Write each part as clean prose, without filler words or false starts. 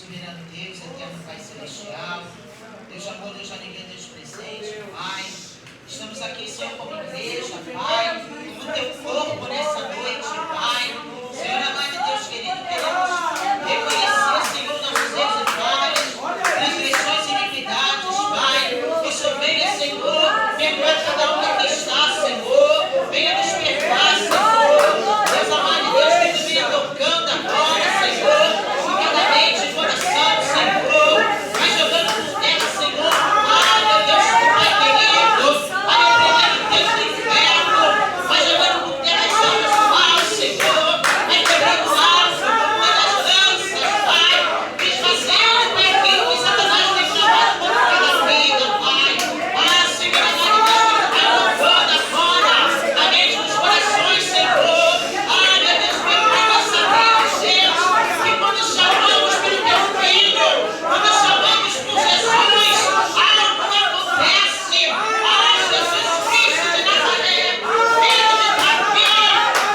soberano Deus, eterno Pai Celestial, Deus de amor, Deus de alegria, Deus presente, Pai. Estamos aqui, Senhor, como igreja, Pai, no teu corpo nessa noite, Pai. Senhor amado Deus querido, queremos reconhecer, Senhor, nossos erros e falhas, transgressões e iniquidades, Pai. Que o Senhor venha, Senhor, perdoar cada um que aqui está, Senhor. Venha nos perdoar, Senhor. Deus amado Deus, que tu venha tocando agora, Senhor, em cada mente e coração, Senhor. Vai jogando por terra, Senhor. Ah, meu Deus, Pai querido. Aleluia, Deus do inferno. Vai jogando por terra as almas do mal, Senhor. Vai quebrando o alvo, uma das lanças, Pai. Desfazendo, Pai, aquilo que Satanás tem chamado como pela vida, Pai. Ah, Senhor amado Deus, que tu vai louvando agora a mente dos corações, Senhor. Ah, meu Deus, perdoa nossa vida, Deus. Que quando chamamos pelo teu filho, quando chamamos por Jesus, algo acontece. Ah, Jesus Cristo de Nazaré, venha visitar aqui,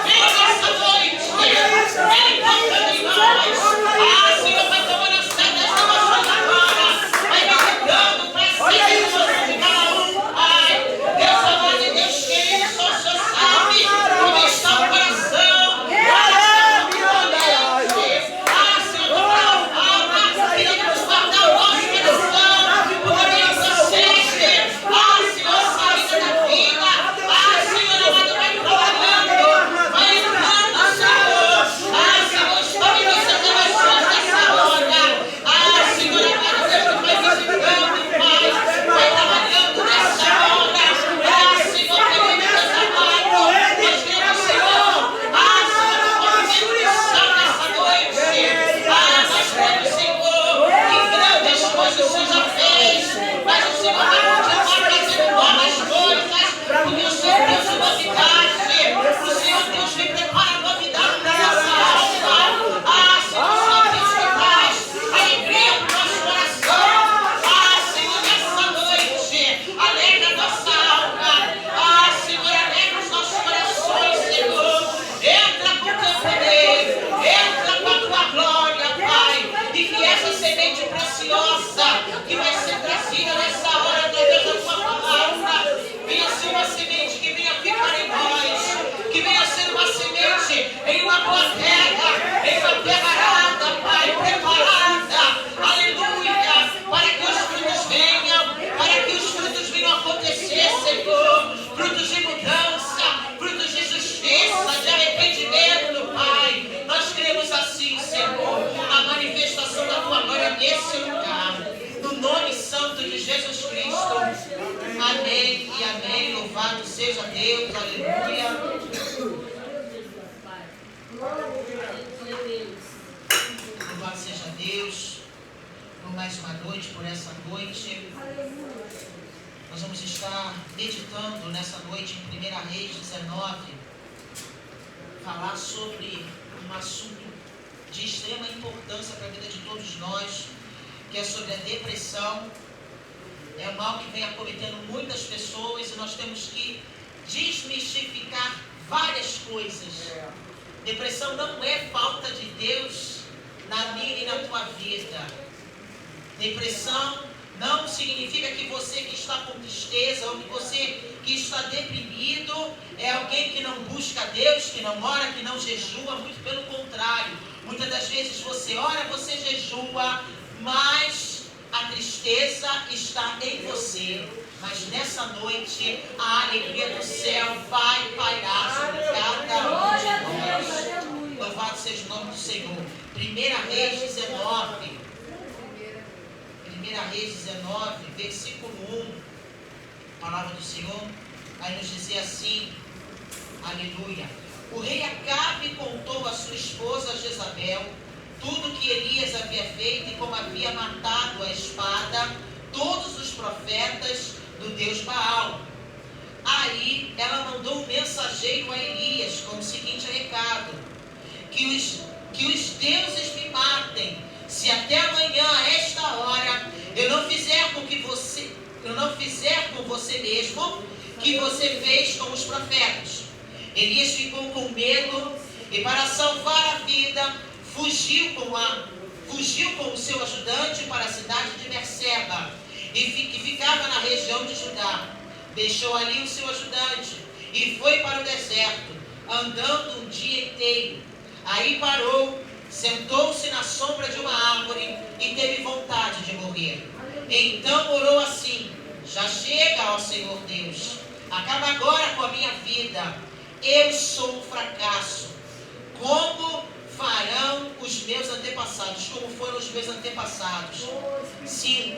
venha nessa noite, venha tocando em nós. Ah, Senhor, vai tomando as setas da nossa agora, vai visitando para sempre o nosso de cada um, Pai. Deus amado e Deus querido, só o Senhor sabe como está o coração. Ah, Senhor, toma a alma, queremos guardar o nosso coração, porque Deus assiste. Ah, Senhor, saída da vida. Ah, Senhor amado, vai trabalhando, vai entrando, Senhor. Ah, Senhor, estabiliza as emoções dessa hora. Ah, Senhor amado, Deus, que vai visitando, Pai, vai trabalhando nessa hora. Ah, Senhor, querido Deus amado, nós queremos, Senhor. Ah, Senhor, um movimento nessa noite. Ah, nós cremos, Senhor, que grandes coisas o Senhor já fez, mas o Senhor vai continuar fazendo novas coisas, porque o Senhor Deus de novidade, o Senhor Deus vem preparar novidade para essa alma. Ah, Senhor Deus que traz alegria para o nosso coração. Ah, Senhor, nessa noite, alegra a nossa alma. Ah, Senhor, alegra os nossos corações, Senhor. Entra com o teu poder, entra com a tua glória, Pai, e que essa semente preciosa que vai ser trazida nessa hora através da tua palavra venha ser uma semente que venha ficar em nós, que venha ser uma semente em uma boa terra, em uma terra arada, Pai, preparada, aleluia, para que os frutos venham, para que os frutos venham acontecer, Senhor, frutos de mudança, frutos de justiça, de arrependimento, Pai. Nós cremos assim, Senhor, a manifestação da tua glória nesse lugar, no nome santo de Jesus Cristo. Amém e amém. Louvado seja Deus, aleluia. Louvado seja Deus por mais uma noite, por essa noite. Nós vamos estar meditando nessa noite em 1 Reis 19, falar sobre um assunto de extrema importância para a vida de todos nós, que é sobre a depressão. É um mal que vem acometendo muitas pessoas e nós temos que desmistificar várias coisas. Depressão não é falta de Deus na minha e na tua vida. Depressão não significa que você que está com tristeza ou que você que está deprimido é alguém que não busca Deus, que não ora, que não jejua. Muito pelo contrário. Muitas das vezes você ora, você jejua, mas a tristeza está em você. Mas nessa noite a alegria do céu vai pairar sobre cada um de nós. Louvado seja o nome do Senhor. 1 Reis 19. 1 Reis 19, versículo 1. Palavra do Senhor vai nos dizer assim. Aleluia. O rei Acabe contou a sua esposa Jezabel tudo que Elias havia feito e como havia matado a espada todos os profetas do Deus Baal. Aí ela mandou um mensageiro a Elias com o seguinte recado: que os deuses me matem, se até amanhã a esta hora eu não fizer com você mesmo que você fez com os profetas. Elias ficou com medo e, para salvar a vida, fugiu com a fugiu com o seu ajudante para a cidade de Berseba, que ficava na região de Judá. Deixou ali o seu ajudante e foi para o deserto, andando um dia inteiro. Aí parou, sentou-se na sombra de uma árvore e teve vontade de morrer. Então orou assim: já chega, ó Senhor Deus, acaba agora com a minha vida. Eu sou um fracasso. Como farão os meus antepassados? Como foram os meus antepassados? 5.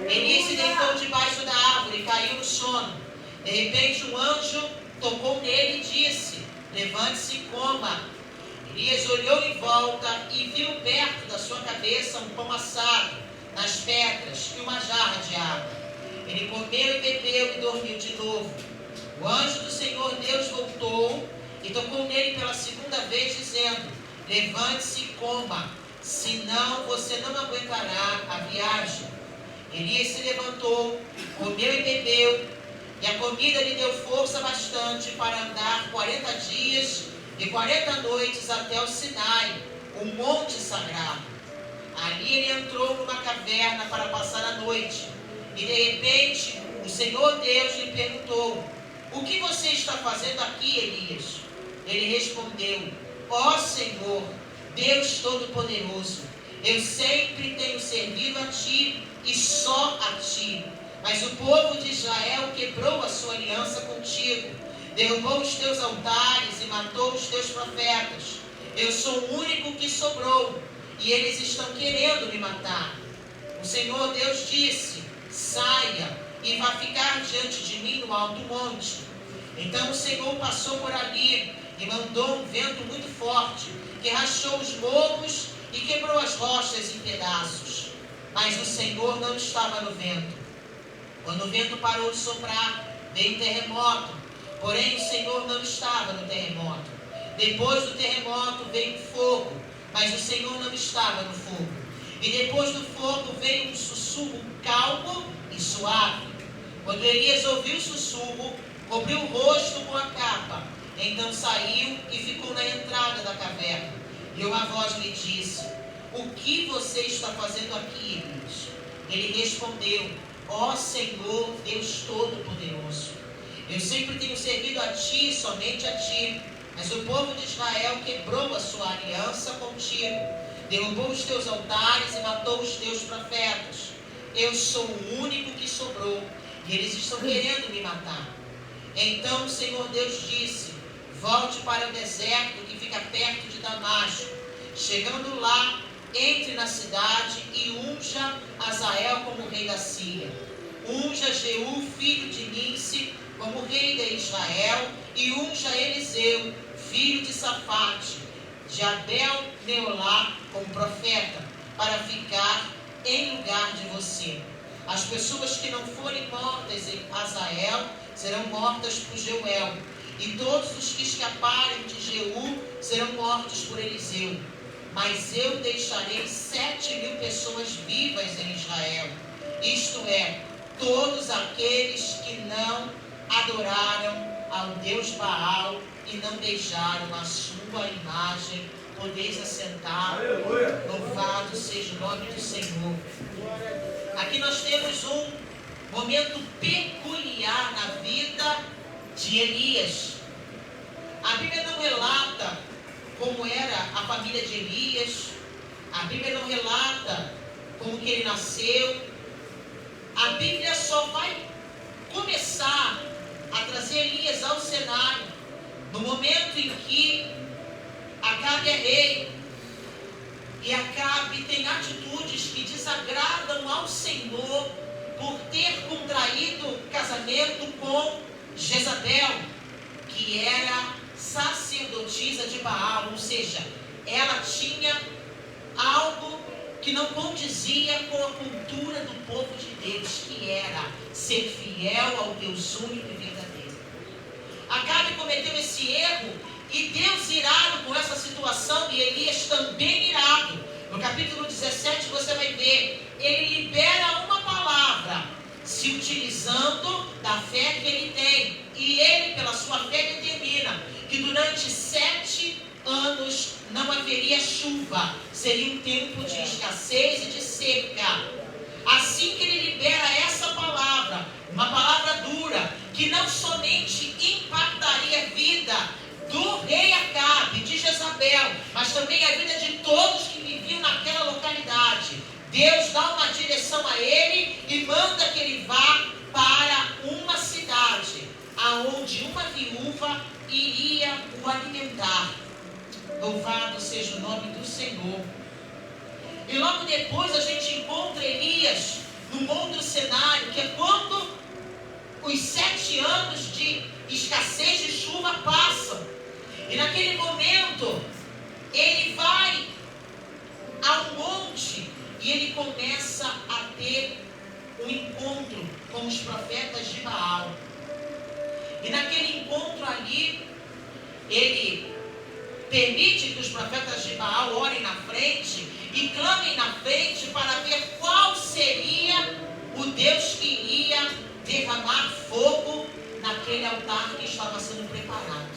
Elias se deitou debaixo da árvore e caiu no sono. De repente um anjo tocou nele e disse: levante-se e coma. Elias olhou em volta e viu perto da sua cabeça um pão assado nas pedras e uma jarra de água. Ele comeu e bebeu e dormiu de novo. O anjo do Senhor Deus voltou e tocou nele pela segunda vez, dizendo: levante-se e coma, senão você não aguentará a viagem. Elias se levantou, comeu e bebeu, e a comida lhe deu força bastante para andar 40 dias e 40 noites até o Sinai, o monte sagrado. Ali ele entrou numa caverna para passar a noite, e de repente o Senhor Deus lhe perguntou: o que você está fazendo aqui, Elias? Ele respondeu: ó Senhor, Deus Todo-Poderoso, eu sempre tenho servido a Ti e só a Ti. Mas o povo de Israel quebrou a sua aliança contigo, derrubou os teus altares e matou os teus profetas. Eu sou o único que sobrou e eles estão querendo me matar. O Senhor Deus disse: saia e vá ficar diante de mim no alto monte. Então o Senhor passou por ali e mandou um vento muito forte, que rachou os morros e quebrou as rochas em pedaços. Mas o Senhor não estava no vento. Quando o vento parou de soprar, veio um terremoto. Porém o Senhor não estava no terremoto. Depois do terremoto veio um fogo, mas o Senhor não estava no fogo. E depois do fogo veio um sussurro calmo e suave. Quando Elias ouviu o sussurro, cobriu o rosto com a capa. Então saiu e ficou na entrada da caverna. E uma voz lhe disse: o que você está fazendo aqui, Elias? Ele respondeu: ó Senhor, Deus Todo-Poderoso, eu sempre tenho servido a Ti, somente a Ti. Mas o povo de Israel quebrou a sua aliança contigo, derrubou os teus altares e matou os teus profetas. Eu sou o único que sobrou e eles estão querendo me matar. Então o Senhor Deus disse: volte para o deserto que fica perto de Damasco. Chegando lá, entre na cidade e unja Azael como rei da Síria. Unja Jeú, filho de Nimsi, como rei de Israel, e unja Eliseu, filho de Safate, de Abel-Meolá, como profeta, para ficar em lugar de você. As pessoas que não forem mortas em Azael serão mortas por Jeuel, e todos os que escaparem de Jeú serão mortos por Eliseu. Mas eu deixarei 7.000 pessoas vivas em Israel, isto é, todos aqueles que não adoraram ao Deus Baal e não beijaram a sua imagem. Podeis assentar. Louvado seja o nome do Senhor. Aqui nós temos um momento peculiar na vida de Elias. A Bíblia não relata como era a família de Elias. A Bíblia não relata como que ele nasceu. A Bíblia só vai começar a trazer Elias ao cenário no momento em que Acabe é rei. E Acabe tem atitudes que desagradam ao Senhor por ter contraído casamento com Jezabel, que era sacerdotisa de Baal, ou seja, ela tinha algo que não condizia com a cultura do povo de Deus, que era ser fiel ao Deus único e verdadeiro. Acabe cometeu esse erro e Deus irado com essa situação, e Elias também irado. No capítulo 17 você vai ver, ele libera uma palavra, se utilizando da fé que ele tem, e ele pela sua fé determina que durante 7 anos não haveria chuva, seria um tempo de escassez e de seca. Assim que ele libera essa palavra, uma palavra dura, que não somente impactaria a vida do rei Acabe, de Jezabel, mas também a vida de todos que viviam naquela localidade. Deus dá uma direção a ele e manda que ele vá para uma cidade, aonde uma viúva iria o alimentar. Louvado seja o nome do Senhor. E logo depois a gente encontra Elias num outro cenário, que é quando os 7 anos de escassez de chuva passam. E naquele momento, ele vai ao monte e ele começa a ter um encontro com os profetas de Baal. E naquele encontro ali, ele permite que os profetas de Baal orem na frente e clamem na frente para ver qual seria o Deus que iria derramar fogo naquele altar que estava sendo preparado.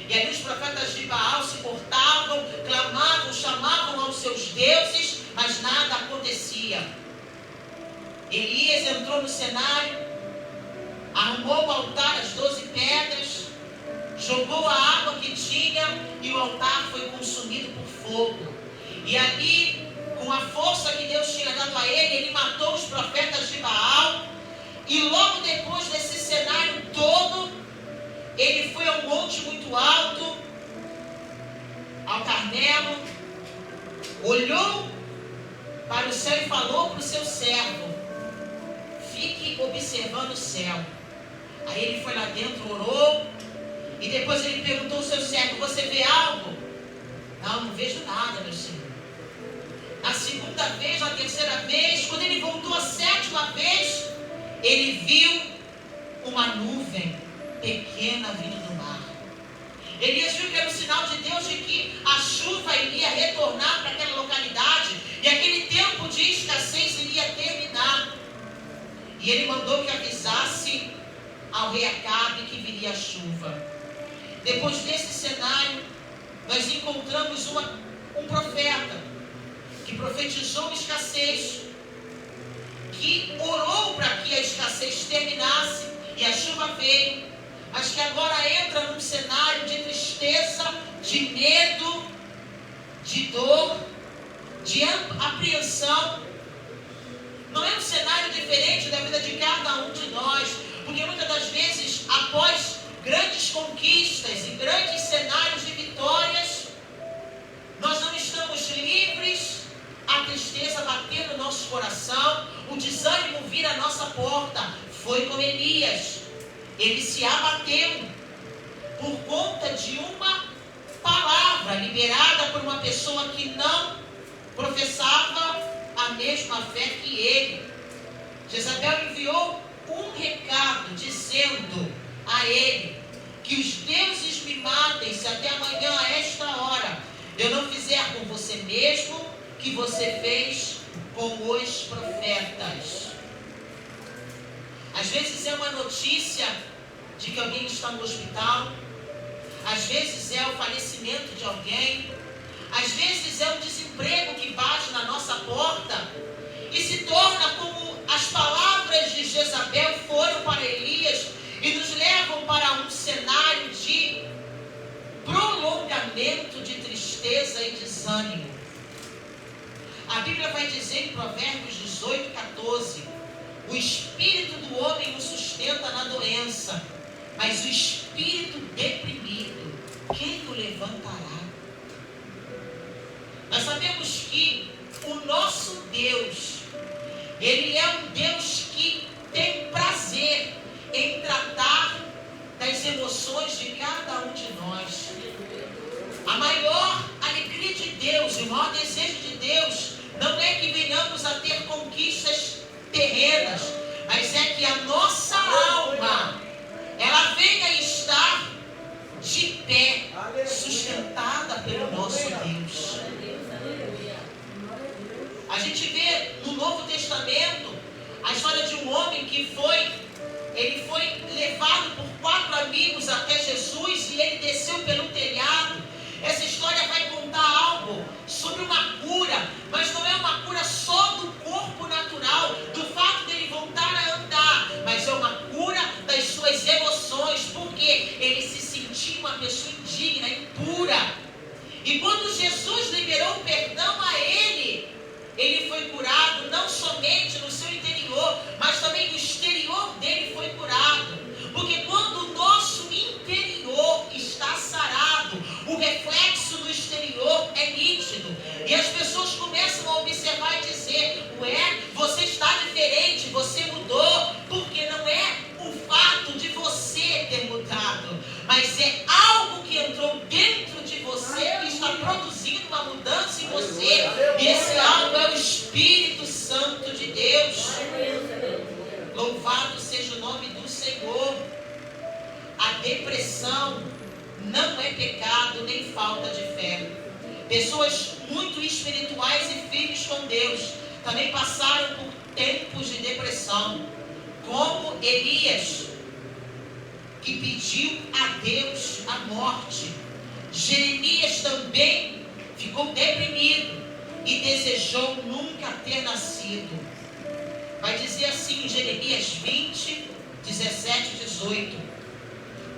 E ali os profetas de Baal se portavam, clamavam, chamavam aos seus deuses, mas nada acontecia. Elias entrou no cenário, arrumou o altar, as 12 pedras, jogou a água que tinha e o altar foi consumido por fogo. E ali, com a força que Deus tinha dado a ele, ele matou os profetas de Baal. E logo depois desse cenário todo, ele foi a um monte muito alto, ao Carmelo, olhou para o céu e falou para o seu servo: fique observando o céu. Aí ele foi lá dentro, orou, e depois ele perguntou ao seu servo: você vê algo? Não vejo nada, meu Senhor. Na segunda vez, na terceira vez, quando ele voltou a 7ª vez, ele viu uma nuvem pequena vindo do mar. Elias viu que era um sinal de Deus de que a chuva iria retornar para aquela localidade e aquele tempo de escassez iria terminar. E ele mandou que avisasse ao rei Acabe que viria a chuva. Depois desse cenário, nós encontramos um profeta que profetizou escassez, que orou para que a escassez terminasse e a chuva veio, mas que agora entra num cenário de tristeza, de medo, de dor, de apreensão. Não é um cenário diferente da vida de cada um de nós, porque muitas das vezes, após grandes conquistas e grandes cenários de vitórias, nós não estamos livres, a tristeza bater no nosso coração, o desânimo vir à nossa porta. Foi com Elias, ele se abateu por conta de uma palavra liberada por uma pessoa que não professava a mesma fé que ele. Jezabel enviou um recado dizendo a ele que os deuses me matem se até amanhã a esta hora eu não fizer com você mesmo que você fez com os profetas. Às vezes é uma notícia de que alguém está no hospital, às vezes é o falecimento de alguém, às vezes é um desemprego que bate na nossa porta e se torna como as palavras de Jezabel foram para Elias e nos levam para um cenário de prolongamento de tristeza e desânimo. A Bíblia vai dizer em Provérbios 18:14: o espírito do homem o sustenta na doença, mas o espírito deprimido, quem o levantará? Nós sabemos que o nosso Deus, Ele é um Deus que tem prazer em tratar das emoções de cada um de nós. A maior alegria de Deus, o maior desejo de Deus, não é que venhamos a ter conquistas terrenas, mas é que a nossa alma, ela venha estar de pé, sustentada pelo nosso Deus. A gente vê no Novo Testamento a história de um homem que ele foi levado por 4 amigos até Jesus e ele desceu pelo telhado. Essa história vai contar algo sobre uma indigna, impura. E quando Jesus liberou o perdão a ele, ele foi curado não somente no seu interior, mas também no exterior dele foi curado. Porque quando o nosso interior está sarado, o reflexo do exterior é nítido. E as pessoas começam a observar e dizer: ué, você está diferente, você mudou. Porque não é o fato de você ter mudado, mas é algo que entrou dentro de você e está produzindo uma mudança em você. E esse algo é o Espírito Santo de Deus. Louvado seja o nome do Senhor. A depressão não é pecado nem falta de fé. Pessoas muito espirituais e firmes com Deus também passaram por tempos de depressão, como Elias, que pediu a Deus a morte. Jeremias também ficou deprimido e desejou nunca ter nascido. Vai dizer assim em Jeremias 20, 17 e 18: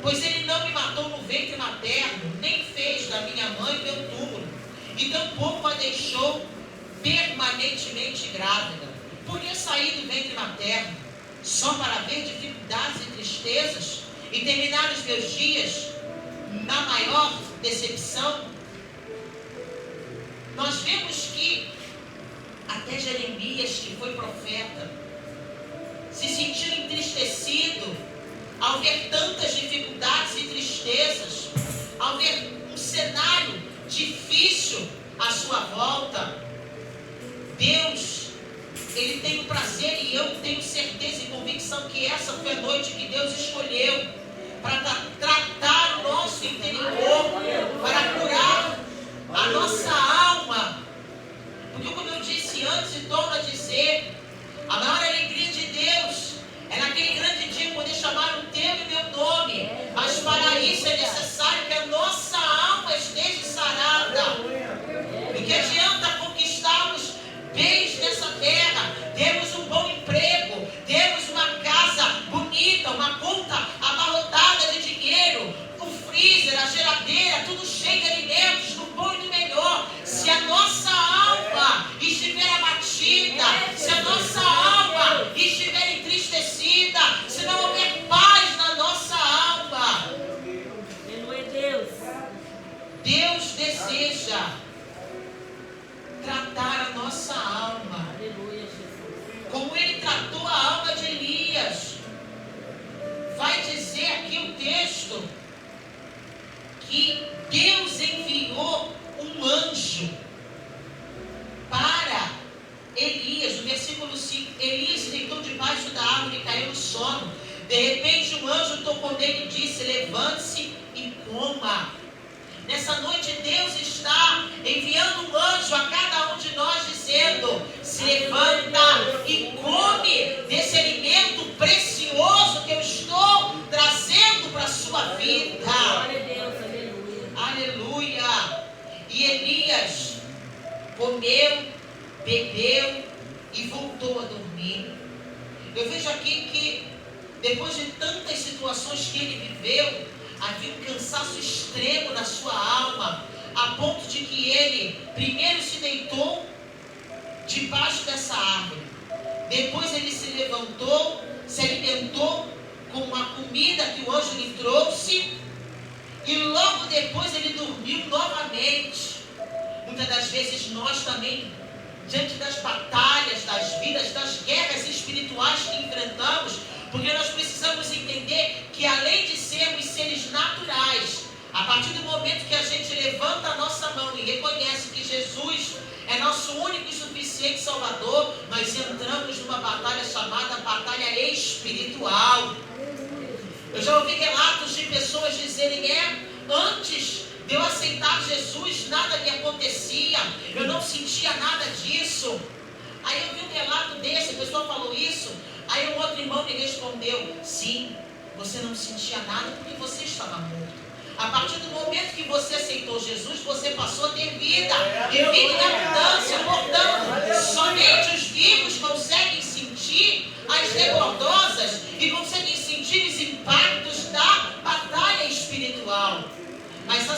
pois ele não me matou no ventre materno, nem fez da minha mãe meu túmulo, e tampouco a deixou permanentemente grávida. Por que sair do ventre materno? Só para ver dificuldades e tristezas e terminar os meus dias na maior decepção? Nós vemos que até Jeremias, que foi profeta, se sentiu entristecido ao ver tantas dificuldades e tristezas, ao ver um cenário difícil à sua volta. Deus, Ele tem o prazer, e eu tenho certeza e convicção que essa foi a noite que Deus escolheu para tratar o nosso interior, para curar a nossa alma. Porque, como eu disse antes e torno a dizer, a maior alegria de Deus é naquele grande dia poder chamar o teu e meu nome. Mas para isso é necessário que a nossa alma esteja sarada. E que adianta conquistarmos bens nessa terra, temos um bom emprego, temos uma casa bonita, uma conta abarrotada de dinheiro, o freezer, a geladeira, tudo cheio de alimentos, do bom e do melhor. Se a nossa alma estiver abatida, se a nossa alma estiver entristecida, se não houver paz na nossa alma, Deus deseja tratar a nossa alma, como Ele tratou a alma de Elias. Vai dizer aqui o texto que Deus enviou um anjo para Elias. No versículo 5, Elias se deitou debaixo da árvore e caiu no sono. De repente um anjo tocou nele e disse: levante-se e coma. Nessa noite Deus está enviando um anjo a cada um de nós dizendo: se levanta e come desse alimento precioso que eu estou trazendo para a sua vida. Glória a Deus, aleluia. Aleluia. E Elias comeu, bebeu e voltou a dormir. Eu vejo aqui que depois de tantas situações que ele viveu, havia um cansaço extremo na sua alma, a ponto de que ele primeiro se deitou debaixo dessa árvore, depois ele se levantou, se alimentou com a comida que o anjo lhe trouxe, e logo depois ele dormiu novamente. Muitas das vezes nós também, diante das batalhas, das vidas, das guerras espirituais que enfrentamos, porque nós precisamos entender que, além de sermos seres naturais, a partir do momento que a gente levanta a nossa mão e reconhece que Jesus é nosso único e suficiente Salvador, nós entramos numa batalha chamada batalha espiritual. Eu já ouvi relatos de pessoas dizerem: antes de eu aceitar Jesus, nada me acontecia, eu não sentia nada disso. Aí eu vi um relato desse, a pessoa falou isso, aí um outro irmão me respondeu: sim, você não sentia nada porque você estava morto. A partir do momento que você aceitou Jesus, você passou a ter vida, e vida em abundância. Portanto, somente os vivos conseguem sentir as debordosas e conseguem sentir os impactos da batalha espiritual. Mas a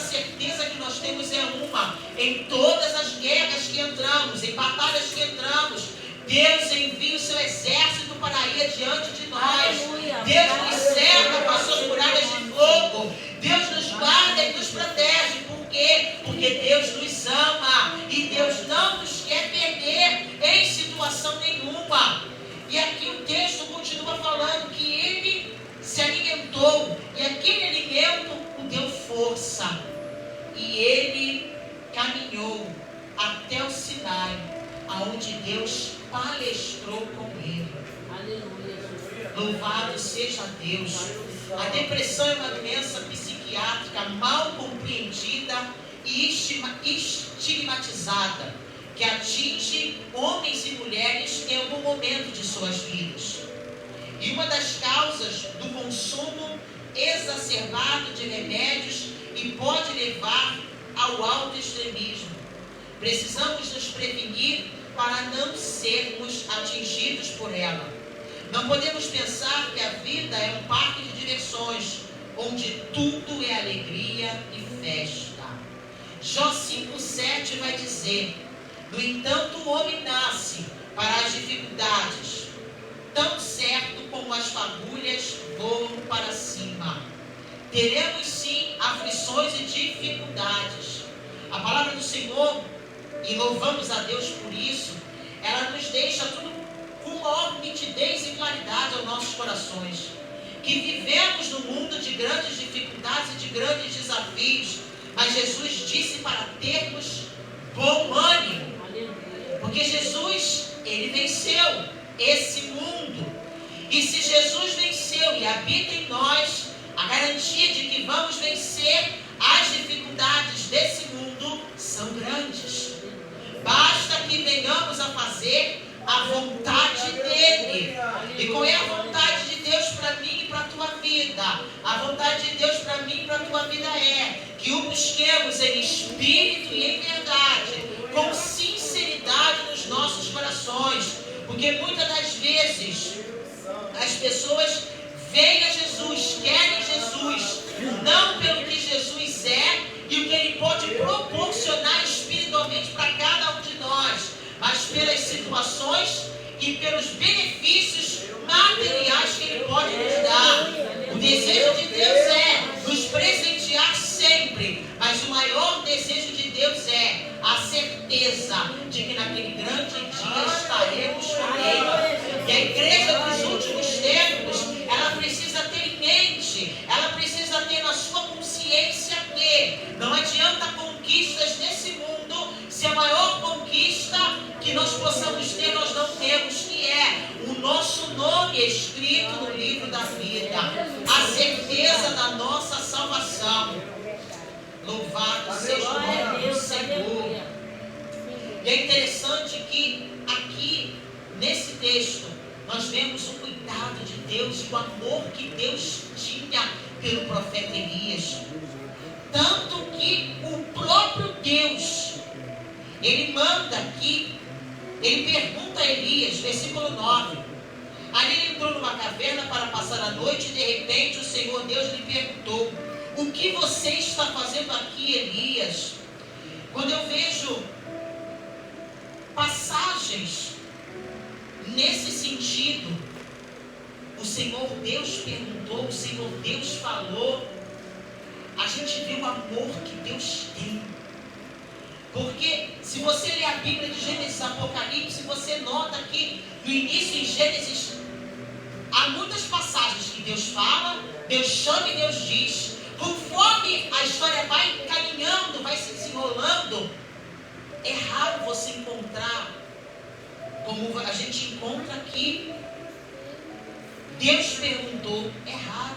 nós temos é uma. Em todas as guerras que entramos, em batalhas que entramos, Deus envia o seu exército para ir adiante de nós. Aleluia. Deus nos cerca com as suas muralhas de fogo. Deus nos guarda e nos protege. Por quê? Porque Deus nos ama. E Deus não nos quer perder em situação nenhuma. E aqui o texto continua falando que ele se alimentou. E aquele alimento o deu força. E ele caminhou até o Sinai, aonde Deus palestrou com ele. Aleluia. Louvado seja Deus. A depressão é uma doença psiquiátrica mal compreendida e estigmatizada, que atinge homens e mulheres em algum momento de suas vidas. E uma das causas do consumo exacerbado de remédios e pode levar ao autoextremismo. Precisamos nos prevenir para não sermos atingidos por ela. Não podemos pensar que a vida é um parque de diversões, onde tudo é alegria e festa. Jó 5,7 vai dizer: no entanto, o homem nasce para as dificuldades, tão certo como as fagulhas voam para cima. Teremos sim aflições e dificuldades. A palavra do Senhor, e louvamos a Deus por isso, ela nos deixa tudo com maior nitidez e claridade aos nossos corações. Que vivemos num mundo de grandes dificuldades e de grandes desafios, mas Jesus disse para termos bom ânimo. Porque Jesus, ele venceu esse mundo. E se Jesus venceu e habita em nós, a garantia de que vamos vencer as dificuldades desse mundo são grandes. Basta que venhamos a fazer a vontade dele. E qual é a vontade de Deus para mim e para a tua vida? A vontade de Deus para mim e para a tua vida é que o busquemos em espírito e em verdade, com sinceridade nos nossos corações. Porque muitas das vezes as pessoas veem a Jesus, querem Jesus, não pelo que Jesus é e o que ele pode proporcionar espiritualmente para cada um de nós, mas pelas situações e pelos benefícios materiais que ele pode nos dar. O desejo de Deus é nos presentear sempre, mas o maior desejo de Deus é a certeza de que naquele grande dia estaremos com ele. E a igreja dos últimos tempos, ela precisa ter em mente, ela precisa ter na sua consciência que não adianta conquistas nesse mundo se a maior conquista que nós possamos ter, nós não temos, que é o nosso nome escrito no livro da vida, a certeza da nossa salvação. Louvado seja o nome do Senhor. E é interessante que aqui, nesse texto, nós vemos o cuidado de Deus e o amor que Deus tinha pelo profeta Elias. Tanto que o próprio Deus, ele manda aqui, ele pergunta a Elias, versículo 9. Ali ele entrou numa caverna para passar a noite e de repente o Senhor Deus lhe perguntou: o que você está fazendo aqui, Elias? Quando eu vejo passagens nesse sentido, o Senhor Deus perguntou, o Senhor Deus falou, a gente vê o amor que Deus tem. Porque se você ler a Bíblia de Gênesis e Apocalipse, você nota que no início em Gênesis há muitas passagens que Deus fala, Deus chama e Deus diz. Conforme a história vai caminhando, vai se desenrolando, é raro você encontrar, como a gente encontra aqui, Deus perguntou. É raro,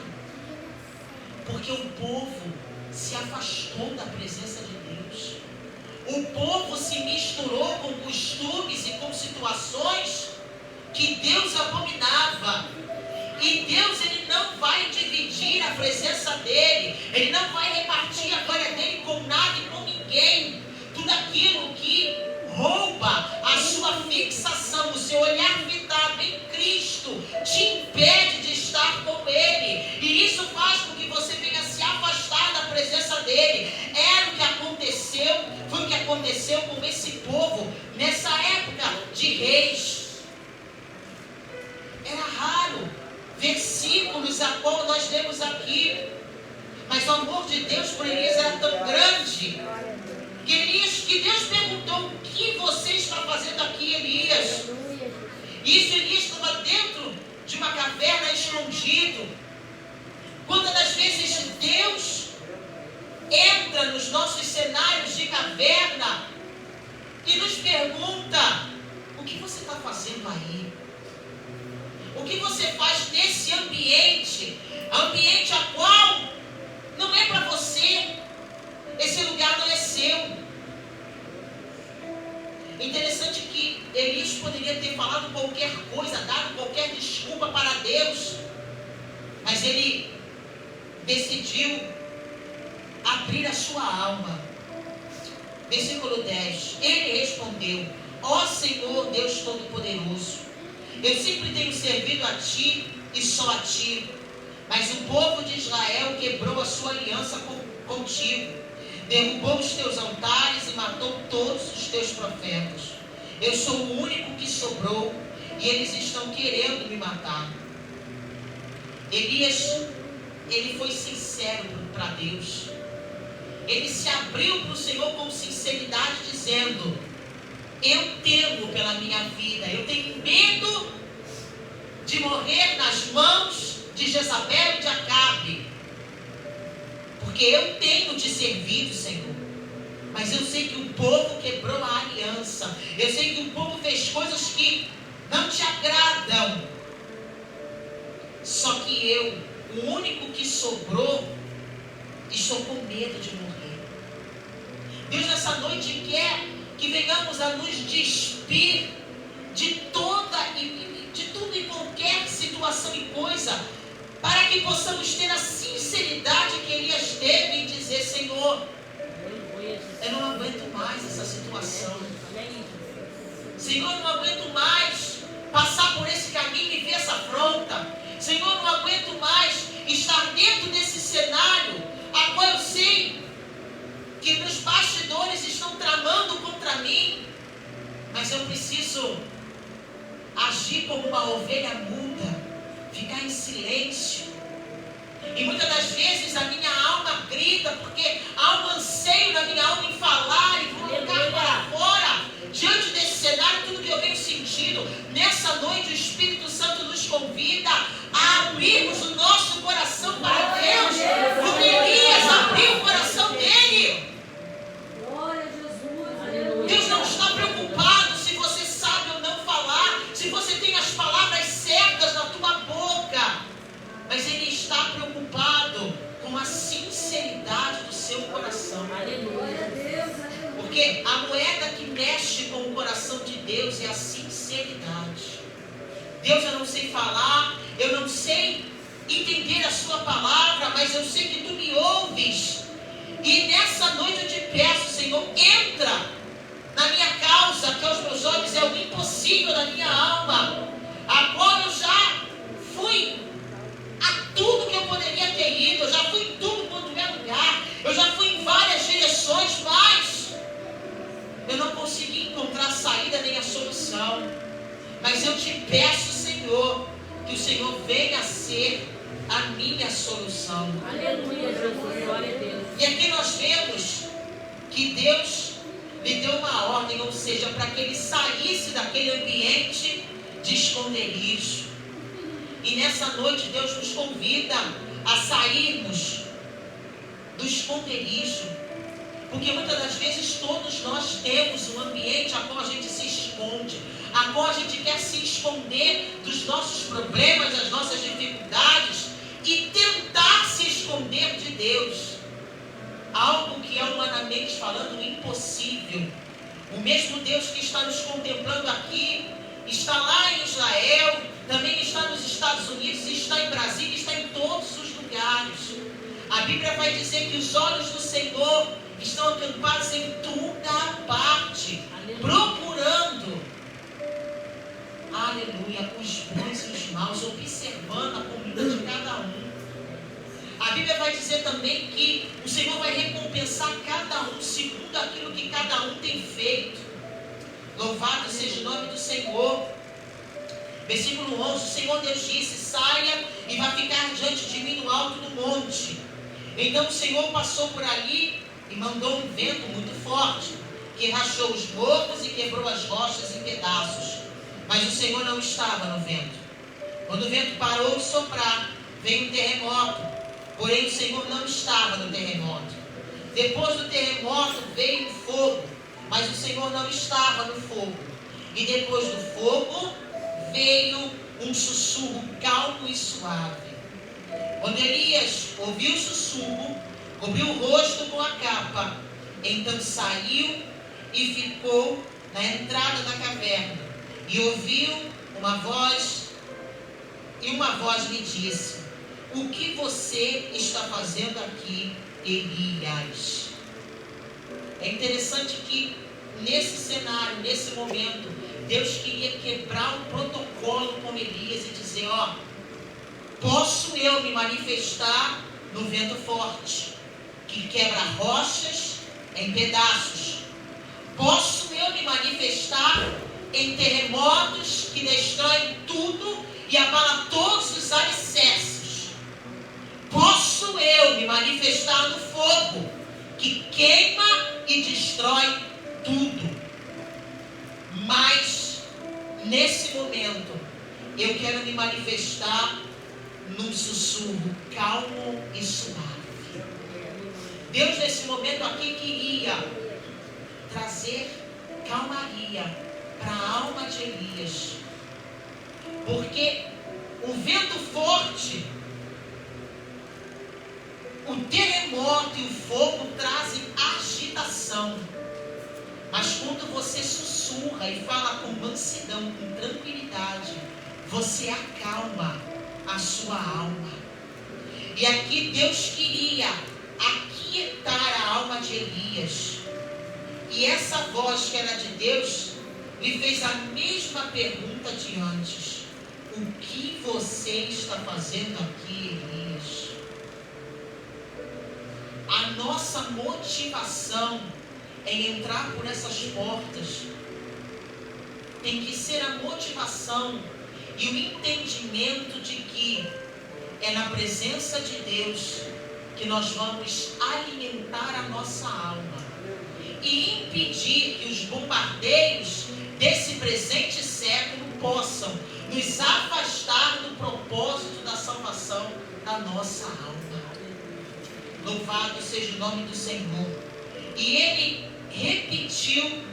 porque o povo se afastou da presença de Deus. O povo se misturou com costumes e com situações que Deus abominava. E Deus, ele não vai dividir a presença dele, ele não vai repartir a glória dele com nada e com ninguém. Tudo aquilo que rouba a sua fixação, o seu olhar fitado em Cristo, te impede de estar com ele. E isso faz com que você venha se afastar da presença dele. Era o que de Deus por Elias era tão grande que Deus perguntou: o que você está fazendo aqui, Elias? Isso, Elias estava dentro de uma caverna, escondido. Quantas das vezes Deus entra nos nossos cenários de caverna e nos pergunta: o que você está fazendo aí? O que você faz nesse ambiente a qual não é para você? Esse lugar não é seu. Interessante que Elias poderia ter falado qualquer coisa, dado qualquer desculpa para Deus, mas ele decidiu abrir a sua alma. Versículo 10. Ele respondeu: ó Senhor Deus Todo-Poderoso, eu sempre tenho servido a Ti e só a Ti, mas o povo de Israel quebrou a sua aliança contigo, derrubou os teus altares e matou todos os teus profetas. Eu sou o único que sobrou e eles estão querendo me matar. Elias, ele foi sincero para Deus. Ele se abriu para o Senhor com sinceridade, dizendo: eu temo pela minha vida, eu tenho medo de morrer nas mãos de Jezabel e de Acabe, porque eu tenho te servido, Senhor, mas eu sei que o povo quebrou a aliança, eu sei que o povo fez coisas que não te agradam, só que eu, o único que sobrou, estou com medo de morrer. Deus, nessa noite quer que venhamos a nos despir de tudo e qualquer situação e coisa, para que possamos ter a sinceridade que Elias teve em dizer: Senhor, eu não aguento mais essa situação. Senhor, eu não aguento mais passar por esse caminho e ver essa afronta. Senhor, eu não aguento mais estar dentro desse cenário, a qual eu sei que nos bastidores estão tramando contra mim, mas eu preciso agir como uma ovelha muda, ficar em silêncio. E muitas das vezes a minha alma grita, porque há um anseio na minha alma em falar e colocar para fora, diante desse cenário, tudo que eu venho sentindo. Nessa noite o Espírito Santo nos convida a abrirmos o nosso coração para Deus, como Elias abriu o coração dele. Deus não está preocupado se você sabe ou não falar, se você tem as palavras certas na tua boca, mas Ele está preocupado com a sinceridade do seu coração. Porque a moeda que mexe com o coração de Deus é a sinceridade. Deus, eu não sei falar, eu não sei entender a sua palavra, mas eu sei que tu me ouves. E nessa noite eu te peço, Senhor, entra na minha causa, que aos meus olhos é o impossível da minha alma. Agora eu já fui a tudo que eu poderia ter ido, eu já fui em tudo quanto é lugar, eu já fui em várias direções, mas eu não consegui encontrar a saída nem a solução. Mas eu te peço, Senhor, que o Senhor venha a ser a minha solução. Aleluia, Jesus, glória a Deus. E aqui nós vemos que Deus lhe deu uma ordem, ou seja, para que ele saísse daquele ambiente de esconderijo. E nessa noite Deus nos convida a sairmos do esconderijo, porque muitas das vezes todos nós temos um ambiente a qual a gente se esconde, a qual a gente quer se esconder dos nossos problemas, das nossas dificuldades e tentar se esconder de Deus. Algo que é humanamente falando impossível. O mesmo Deus que está nos contemplando aqui, está lá em Israel, também está nos Estados Unidos, está em Brasília, está em todos os lugares. A Bíblia vai dizer que os olhos do Senhor estão acampados em toda parte, procurando, aleluia, os bons e os maus, observando a conduta de cada um. A Bíblia vai dizer também que o Senhor vai recompensar cada um segundo aquilo que cada um tem feito. Louvado seja o nome do Senhor. Versículo 11, o Senhor Deus disse: saia e vai ficar diante de mim no alto do monte. Então o Senhor passou por ali e mandou um vento muito forte, que rachou os morros e quebrou as rochas em pedaços. Mas o Senhor não estava no vento. Quando o vento parou de soprar, veio um terremoto. Porém o Senhor não estava no terremoto. Depois do terremoto veio o fogo, mas o Senhor não estava no fogo. E depois do fogo veio um sussurro calmo e suave. Quando Elias ouviu o sussurro, cobriu o rosto com a capa. Então saiu e ficou na entrada da caverna. E ouviu uma voz, e uma voz lhe disse: o que você está fazendo aqui, Elias? É interessante que nesse cenário, nesse momento, Deus queria quebrar o protocolo com Elias e dizer: ó, posso eu me manifestar no vento forte, que quebra rochas em pedaços? Posso eu me manifestar em terremotos que destroem tudo e abalam todos os alicerces? Posso eu me manifestar no fogo, que queima e destrói tudo? Mas, nesse momento, eu quero me manifestar num sussurro calmo e suave. Deus, nesse momento aqui, queria trazer calmaria para a alma de Elias. Porque o vento forte, o terremoto e o fogo trazem agitação. Mas quando você sussurra e fala com mansidão, com tranquilidade, você acalma a sua alma. E aqui Deus queria aquietar a alma de Elias. E essa voz que era de Deus lhe fez a mesma pergunta de antes: o que você está fazendo aqui, Elias? A nossa motivação em entrar por essas portas tem que ser a motivação e o entendimento de que é na presença de Deus que nós vamos alimentar a nossa alma e impedir que os bombardeios desse presente século possam nos afastar do propósito da salvação da nossa alma. Louvado seja o nome do Senhor. E ele repetiu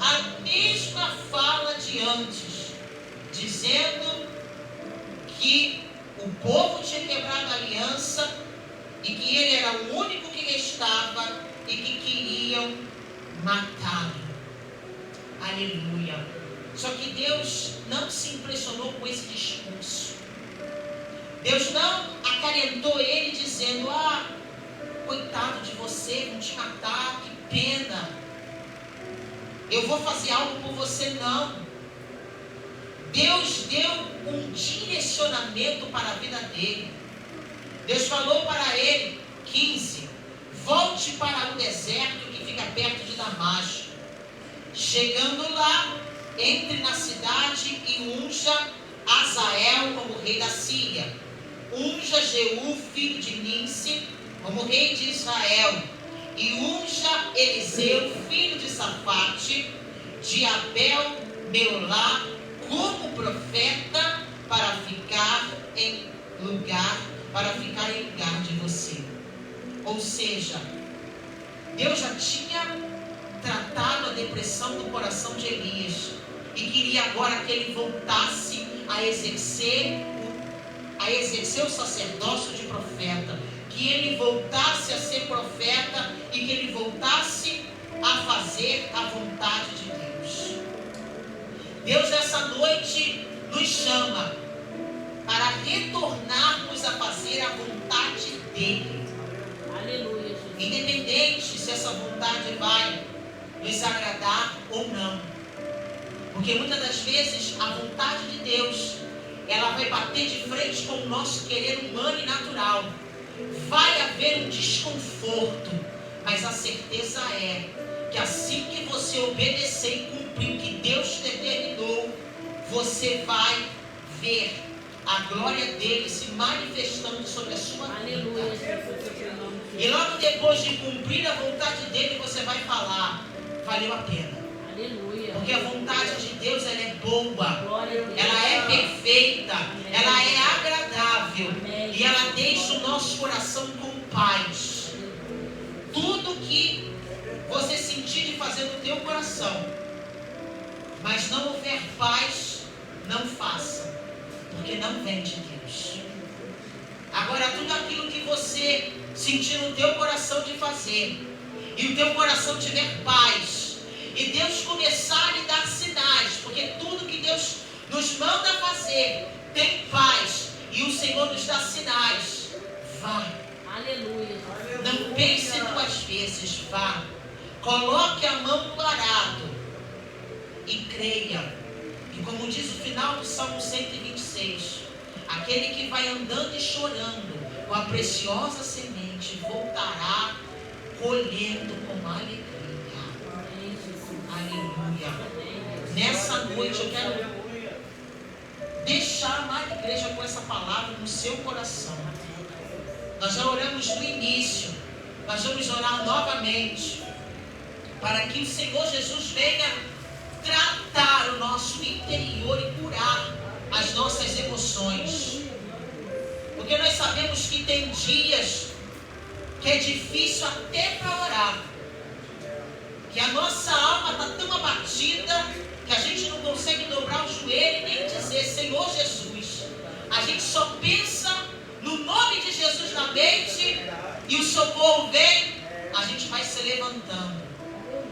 a mesma fala de antes, dizendo que o povo tinha quebrado a aliança e que ele era o único que restava e que queriam matá-lo. Aleluia. Só que Deus não se impressionou com esse discurso. Deus não acalentou ele dizendo: ah, coitado de você, vão te matar, que pena, eu vou fazer algo por você. Não. Deus deu um direcionamento para a vida dele. Deus falou para ele: 15, volte para o deserto que fica perto de Damasco. Chegando lá, entre na cidade e unja Azael como rei da Síria. Unja Jeú, filho de Nimsi, como rei de Israel. E unja Eliseu, filho de Safate, de Abel Meolá, como profeta, para ficar em lugar de você. Ou seja, Deus já tinha tratado a depressão do coração de Elias e queria agora que ele voltasse a exercer o sacerdócio de profeta, que ele voltasse a ser profeta e que ele voltasse a fazer a vontade de Deus. Deus nessa noite nos chama para retornarmos a fazer a vontade dele. Aleluia, Jesus. Independente se essa vontade vai nos agradar ou não. Porque muitas das vezes a vontade de Deus, ela vai bater de frente com o nosso querer humano e natural. Vai haver um desconforto, mas a certeza é que assim que você obedecer e cumprir o que Deus determinou, você vai ver a glória dele se manifestando sobre a sua Aleluia, vida. Jesus, eu te amo. E logo depois de cumprir a vontade dele, você vai falar, valeu a pena. Aleluia. Porque a vontade de Deus, ela é boa, Glória a Deus. ela é perfeita, ela é agradável. E ela deixa o nosso coração com paz. Tudo que você sentir de fazer no teu coração, mas não houver paz, não faça, porque não vem de Deus. Agora, tudo aquilo que você sentir no teu coração de fazer, e o teu coração tiver paz, e Deus começar a lhe dar sinais, porque tudo que Deus nos manda fazer tem paz, e o Senhor nos dá sinais, vá. Aleluia. Não pense duas vezes, vá. Coloque a mão no arado e creia. E como diz o final do Salmo 126, aquele que vai andando e chorando com a preciosa semente voltará colhendo com alegria. Aleluia. Nessa noite eu quero deixar a amada igreja com essa palavra no seu coração. Nós já oramos no início, nós vamos orar novamente, para que o Senhor Jesus venha tratar o nosso interior e curar as nossas emoções. Porque nós sabemos que tem dias que é difícil até para orar, que a nossa alma está tão abatida que a gente não consegue dobrar o joelho e nem dizer Senhor Jesus. A gente só pensa no nome de Jesus na mente e o socorro vem, a gente vai se levantando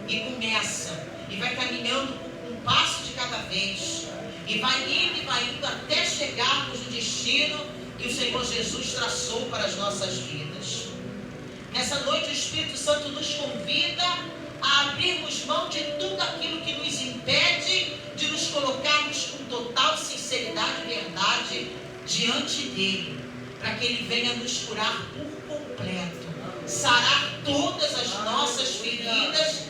e começa, e vai caminhando um passo de cada vez, e vai indo até chegarmos no destino que o Senhor Jesus traçou para as nossas vidas. Nessa noite o Espírito Santo nos convida a abrirmos mão de tudo aquilo que nos impede de nos colocarmos com total sinceridade e verdade diante dele, para que ele venha nos curar por completo, sarar todas as nossas feridas,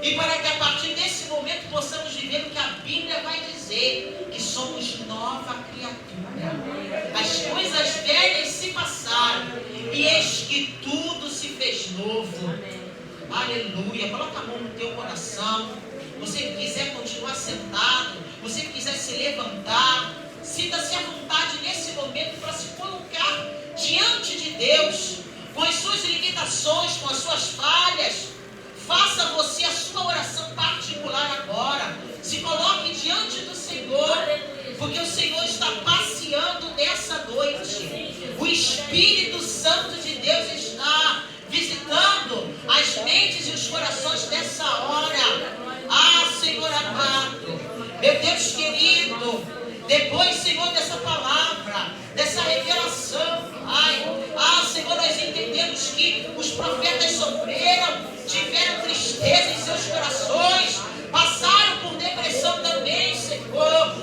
e para que a partir desse momento possamos viver o que a Bíblia vai dizer, que somos nova criatura. As coisas velhas se passaram e eis que tudo se fez novo. Aleluia. Coloca a mão no teu coração. Você que quiser continuar sentado, você que quiser se levantar, sinta-se à vontade nesse momento para se colocar diante de Deus, com as suas limitações, com as suas falhas. Faça você a sua oração particular agora. Se coloque diante do Senhor, porque o Senhor está passeando nessa noite. O Espírito Santo de Deus está visitando as mentes e os corações nessa hora. Ah, Senhor amado, meu Deus querido, depois, Senhor, dessa palavra, dessa revelação, Senhor, nós entendemos que os profetas sofreram, tiveram tristeza em seus corações, passaram por depressão também, Senhor.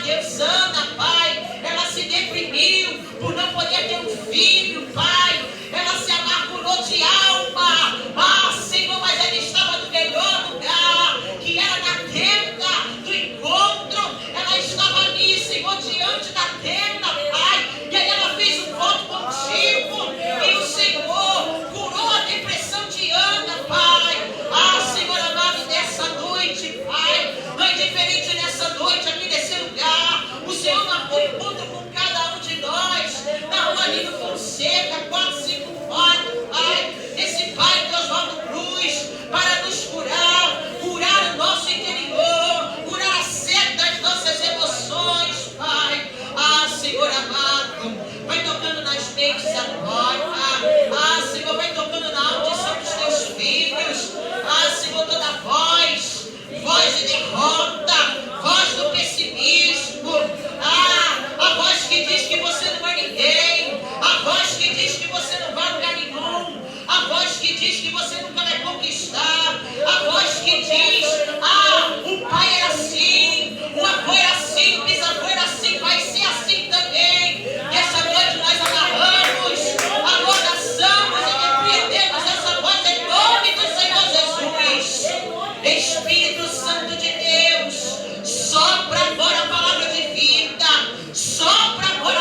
Deus, Ana, Pai, ela se deprimiu por não poder ter um filho, Pai, ela se amargurou de alma, Senhor, mas ela estava no melhor lugar, que era na tenda do encontro. Ela estava ali, Senhor, diante da tenda, Pai, e aí ela fez um voto contigo, e o Senhor curou a depressão de Ana, Pai. Senhor amado, nessa noite, Pai, não é diferente nessa noite, aqui nesse lugar, o Senhor marcou encontro com cada um de nós, na rua ali no Fonseca, 454, Pai, esse Pai de Oswaldo Cruz, para nos curar o nosso interior, curar a sede das nossas emoções, Pai. Senhor amado, vai tocando nas mentes agora, Senhor, vai tocando na audição dos teus filhos, Senhor, toda voz de derrota, voz do pessimismo, a voz que diz que você não é ninguém, a voz que diz que você não vai a lugar nenhum, a voz que diz que você nunca vai conquistar, a voz que diz, o pai era assim, o avô era assim, o bisavô era assim, vai ser assim também. Essa noite nós agarramos, amordaçamos e repreendemos essa voz em nome do Senhor Jesus. Espírito Santo de Deus, sopra agora a palavra de vida, sopra agora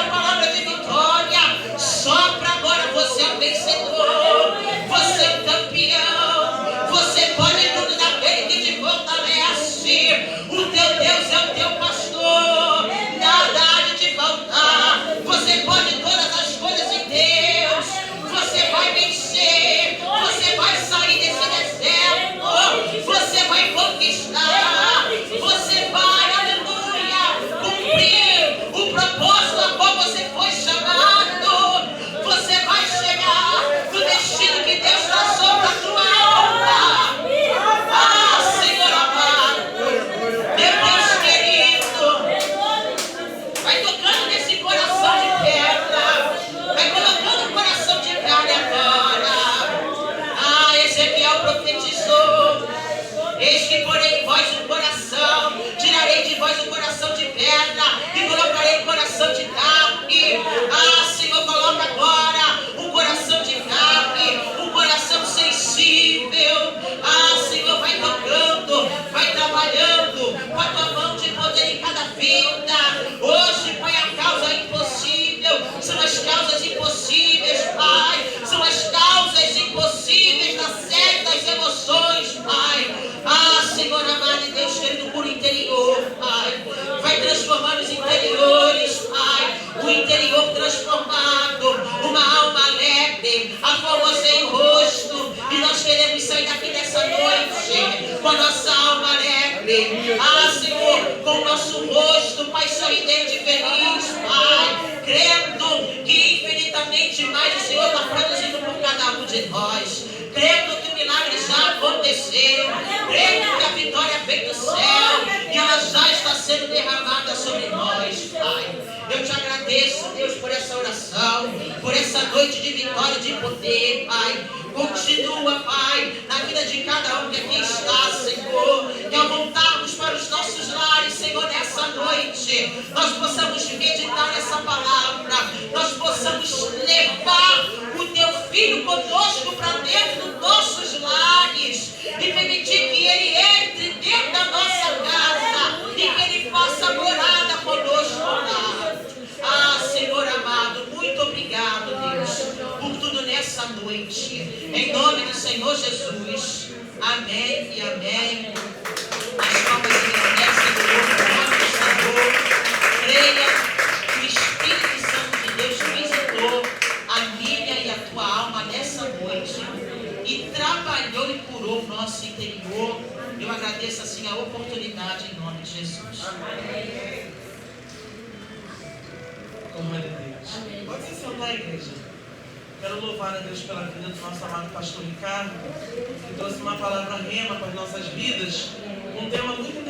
podemos sair daqui nessa noite com a nossa alma alegre. Senhor, com o nosso rosto, Pai, sorridente e feliz, Pai, crendo que infinitamente mais o Senhor está produzindo por cada um de nós, crendo que o milagre já aconteceu, crendo que a vitória vem do céu e ela já está sendo derramada sobre nós, Pai. Eu te agradeço, Deus, por essa oração, por essa noite de vitória e de poder, Pai. Continua, Pai, na vida de cada um que aqui está, Senhor. E ao voltarmos para os nossos lares, Senhor, nessa noite, nós possamos meditar nessa palavra, nós possamos levar o Teu Filho conosco para dentro dos nossos lares e permitir que Ele entre dentro da nossa casa e que Ele faça morada conosco lá. Senhor amado, muito obrigado, Deus, por tudo nessa noite. Em nome do Senhor Jesus. Amém e amém. As palmas agradecem o nome do Senhor. Creia que o Espírito Santo de Deus visitou a minha e a tua alma nessa noite e trabalhou e curou o nosso interior. Eu agradeço assim a oportunidade em nome de Jesus. Amém. Glória a Deus. Pode se sentar, igreja. Quero louvar a Deus pela vida do nosso amado pastor Ricardo, que trouxe uma palavra rema para as nossas vidas, um tema muito